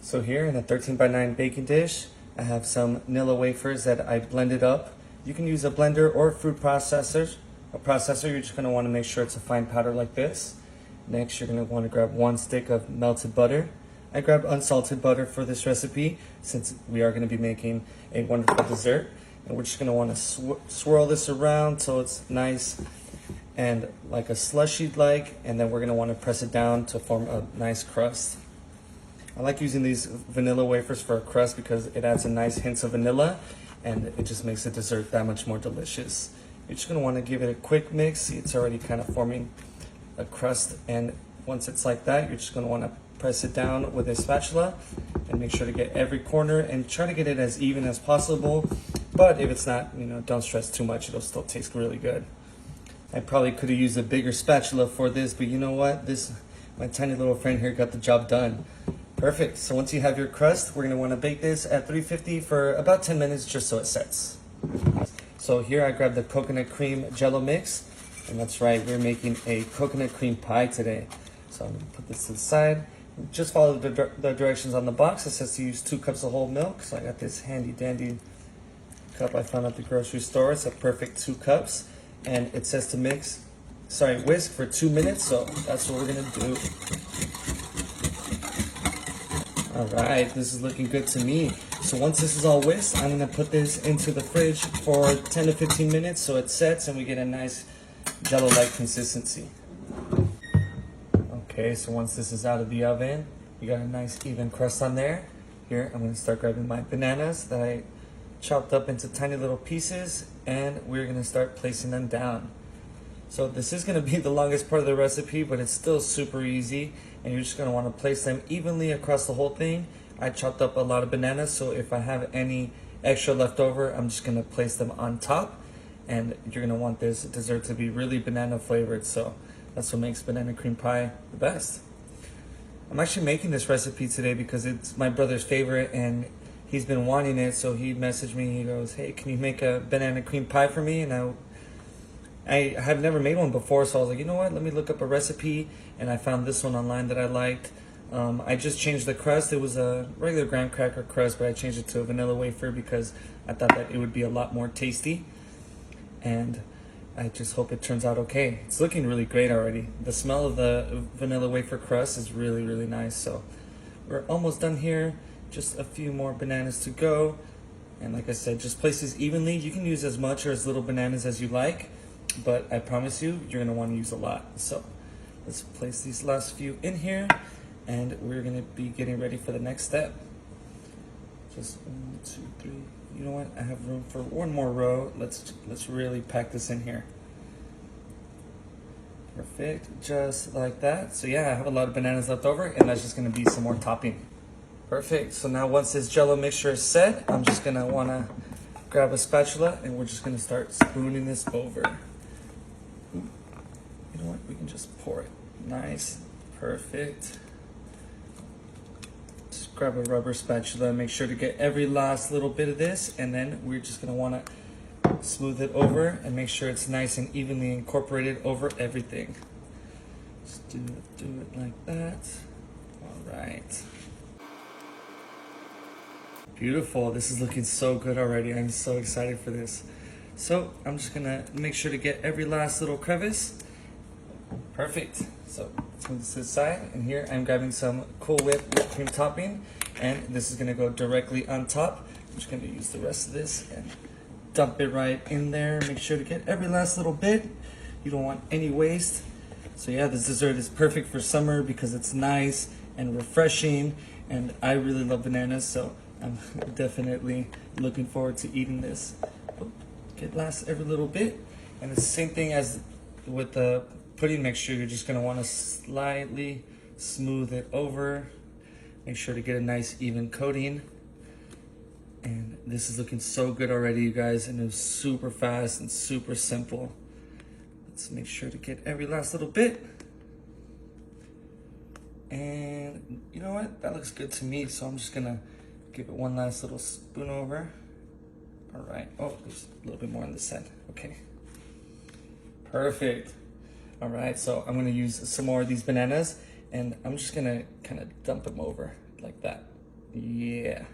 So here in a 13 by 9 baking dish, I have some Nilla wafers that I blended up. You can use a blender or a food processor. You're just gonna wanna make sure it's a fine powder like this. Next, you're gonna wanna grab 1 stick of melted butter. I grabbed unsalted butter for this recipe since we are gonna be making a wonderful dessert. And we're just gonna wanna swirl this around so it's nice and like a slushy like, and then we're gonna wanna press it down to form a nice crust. I like using these vanilla wafers for a crust because it adds a nice hint of vanilla and it just makes the dessert that much more delicious. You're just gonna wanna give it a quick mix. See, it's already kind of forming a crust, and once it's like that, you're just gonna wanna press it down with a spatula and make sure to get every corner and try to get it as even as possible. But if it's not, don't stress too much, it'll still taste really good. I probably could have used a bigger spatula for this, but you know what? My tiny little friend here got the job done. Perfect. So once you have your crust, we're gonna wanna bake this at 350 for about 10 minutes just so it sets. So here I grabbed the coconut cream jello mix, and that's right, we're making a coconut cream pie today. So I'm gonna put this to the side. Just follow the directions on the box. It says to use 2 cups of whole milk. So I got this handy dandy cup I found at the grocery store. It's a perfect 2 cups. And it says to whisk for 2 minutes. So that's what we're gonna do. All right, this is looking good to me. So once this is all whisked, I'm gonna put this into the fridge for 10 to 15 minutes so it sets and we get a nice jello-like consistency. Okay, so once this is out of the oven, you got a nice even crust on there. Here, I'm gonna start grabbing my bananas that I chopped up into tiny little pieces, and we're gonna start placing them down. So this is gonna be the longest part of the recipe, but it's still super easy, and you're just gonna wanna place them evenly across the whole thing. I chopped up a lot of bananas, so if I have any extra left over, I'm just gonna place them on top, and you're gonna want this dessert to be really banana flavored, so that's what makes banana cream pie the best. I'm actually making this recipe today because it's my brother's favorite, and he's been wanting it, so he messaged me, he goes, hey, can you make a banana cream pie for me? And I have never made one before, so I was like, you know what, let me look up a recipe, and I found this one online that I liked. I just changed the crust. It was a regular graham cracker crust, but I changed it to a vanilla wafer because I thought that it would be a lot more tasty, and I just hope it turns out okay. It's looking really great already. The smell of the vanilla wafer crust is really, really nice, so we're almost done here. Just a few more bananas to go, and like I said, just place these evenly. You can use as much or as little bananas as you like, but I promise you, you're gonna wanna use a lot. So let's place these last few in here, and we're gonna be getting ready for the next step. Just 1, 2, 3. You know what? I have room for one more row. Let's really pack this in here. Perfect, just like that. So yeah, I have a lot of bananas left over, and that's just gonna be some more topping. Perfect. So now once this jello mixture is set, I'm just gonna wanna grab a spatula, and we're just gonna start spooning this over. You know what? We can just pour it. Nice. Perfect. Just grab a rubber spatula, make sure to get every last little bit of this, and then we're just gonna wanna smooth it over and make sure it's nice and evenly incorporated over everything. Just do it like that. All right. Beautiful. This is looking so good already. I'm so excited for this. So I'm just gonna make sure to get every last little crevice. Perfect. So let's move this to the side, and here I'm grabbing some Cool Whip whipped cream topping, and this is gonna go directly on top. I'm just gonna use the rest of this and dump it right in there. Make sure to get every last little bit. You don't want any waste. So yeah, this dessert is perfect for summer because it's nice and refreshing, and I really love bananas, so I'm definitely looking forward to eating this. Get last every little bit, and it's the same thing as with the pudding mixture. You're just gonna want to slightly smooth it over. Make sure to get a nice even coating. And this is looking so good already, you guys, and it was super fast and super simple. Let's make sure to get every last little bit. And you know what? That looks good to me, so I'm just gonna give it one last little spoon over. All right. Oh, there's a little bit more on this side. Okay. Perfect. All right, so I'm gonna use some more of these bananas, and I'm just gonna kind of dump them over like that. Yeah.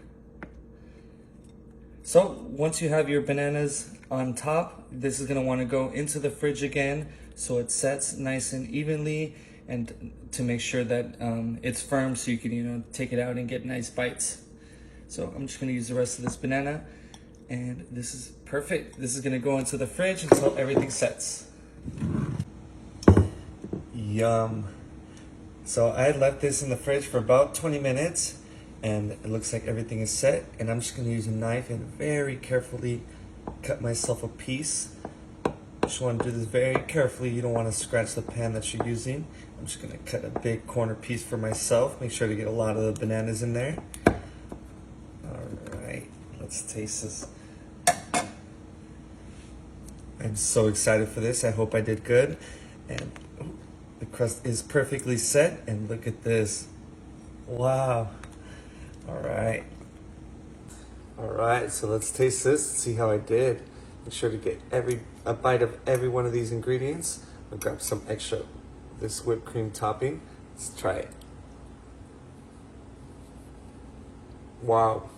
So once you have your bananas on top, this is gonna wanna go into the fridge again so it sets nice and evenly, and to make sure that it's firm so you can, take it out and get nice bites. So I'm just gonna use the rest of this banana, and this is perfect. This is gonna go into the fridge until everything sets. Yum. So I left this in the fridge for about 20 minutes, and it looks like everything is set, and I'm just gonna use a knife and very carefully cut myself a piece. Just want to do this very carefully. You don't want to scratch the pan that you're using. I'm just gonna cut a big corner piece for myself. Make sure to get a lot of the bananas in there. All right, let's taste this. I'm so excited for this. I hope I did good. And the crust is perfectly set, and look at this. Wow. All right. All right, so let's taste this and see how I did. Make sure to get a bite of every one of these ingredients. I'll grab some extra of this whipped cream topping. Let's try it. Wow.